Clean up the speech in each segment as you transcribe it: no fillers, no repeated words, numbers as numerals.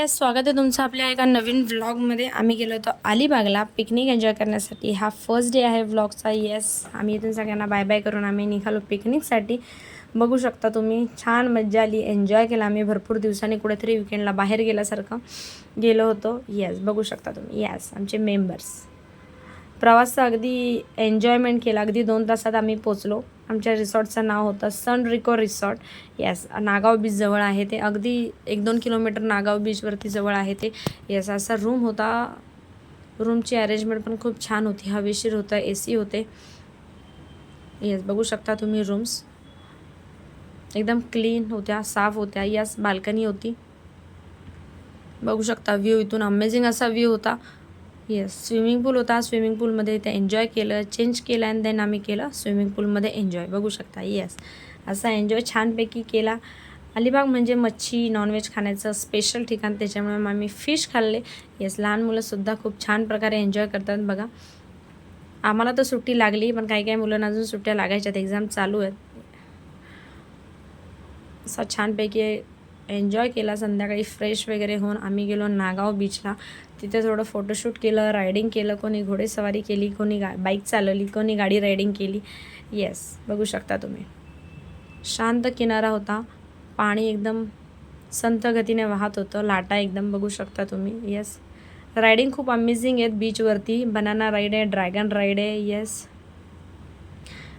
स्वागत आहे तुमचं आपल्या एका नवीन व्लॉगमध्ये। आम्ही गेलो होतो अलिबागला पिकनिक एन्जॉय करण्यासाठी। हा फर्स्ट डे आहे व्लॉगचा। आम्ही इथून सगळ्यांना बाय बाय करून आम्ही निघालो पिकनिकसाठी। बघू शकता तुम्ही, छान मज्जा आली, एन्जॉय केला आम्ही। भरपूर दिवसांनी कुठेतरी विकेंडला बाहेर गेल्यासारखं गेलो होतो। बघू शकता तुम्ही। आमचे मेंबर्स प्रवासाचा अगदी एन्जॉयमेंट केला। अगदी 2 तासात आम्ही पोचलो। आमच्या रिसॉर्टचं नाव होतं सन रिको रिसॉर्ट। नागाव बीच जवळ आहे ते, अगदी 1-2 किलोमीटर नागाव बीचवरती जवळ आहे ते। असा रूम होता। रूमची अरेंजमेंट पण खूप छान होती, हवेशीर होतं, AC होते। बघू शकता तुम्ही, रूम्स एकदम क्लीन होत्या, साफ होत्या। बाल्कनी होती, बघू शकता। व्ह्यू इथून अमेझिंग असा व्ह्यू होता। स्विमिंग पूल होता। स्विमिंग पूलमध्ये ते एन्जॉय केलं, चेंज केलं अँड देन आम्ही केलं स्विमिंग पूलमध्ये एन्जॉय। बघू शकता। असा एन्जॉय छानपैकी केला। अलिबाग म्हणजे मच्छी नॉनव्हेज खाण्याचं स्पेशल ठिकाण, त्याच्यामुळे मग आम्ही फिश खाल्ले। लहान मुलंसुद्धा खूप छान प्रकारे एन्जॉय करतात बघा। आम्हाला तर सुट्टी लागली, पण काही मुलांना अजून सुट्ट्या लागायच्यात, एक्झाम चालू आहेत। असा छानपैकी एन्जॉय केला। संध्याकाळी फ्रेश वगैरे होऊन आम्ही गेलो नागाव बीचला। तिथे थोडं फोटोशूट केलं, रायडिंग केलं, कोणी घोडेसवारी केली, कोणी बाईक चालवली, कोणी गाडी रायडिंग केली। बघू शकता तुम्ही, शांत किनारा होता। पाणी एकदम संथ गतीने वाहत होतं, लाटा एकदम बघू शकता तुम्ही। रायडिंग खूप अमेझिंग आहेत बीचवरती। बनाना राईड आहे, ड्रॅगन राईड आहे।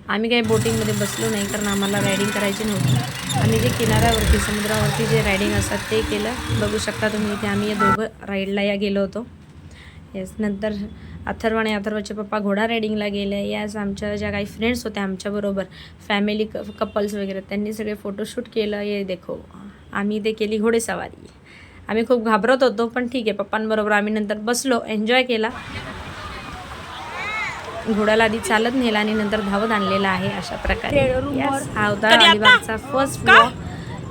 आम्ही काही बोटिंगमध्ये बसलो नाही, कारण आम्हाला रायडिंग करायची नव्हती। आम्ही जे किनाऱ्यावरती समुद्रावरती जे रायडिंग असतात ते केलं। बघू शकता तुम्ही, इथे आम्ही दोघं राईडला गेलो होतो। नंतर अथर्व आणि अथर्वचे पप्पा घोडा रायडिंगला गेले। आमच्या ज्या काही फ्रेंड्स होत्या आमच्याबरोबर, फॅमिली कपल्स वगैरे, त्यांनी सगळे फोटोशूट केलं। देखो, आम्ही ते केली घोडेसवारी। आम्ही खूप घाबरत होतो, पण ठीक आहे, पप्पांबरोबर आम्ही नंतर बसलो, एन्जॉय केला। घोड्याला आधी चालत नेला आणि नंतर धावत आणलेला आहे, अशा प्रकारे। हा होता अलिबागचा फर्स्ट व्लॉग।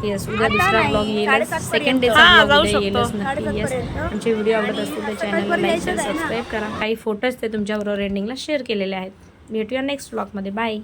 उद्या दुसरा व्लॉग येईल, सेकंड डेचा व्लॉग उद्या येईलच नक्की। आमचे व्हिडिओ आवडत असतील तर चॅनलला लाईक शेअर सबस्क्राईब करा। काही फोटोज ते तुमच्याबरोबर एंडिंगला शेअर केलेले आहेत। भेटूया नेक्स्ट व्लॉगमध्ये। बाय।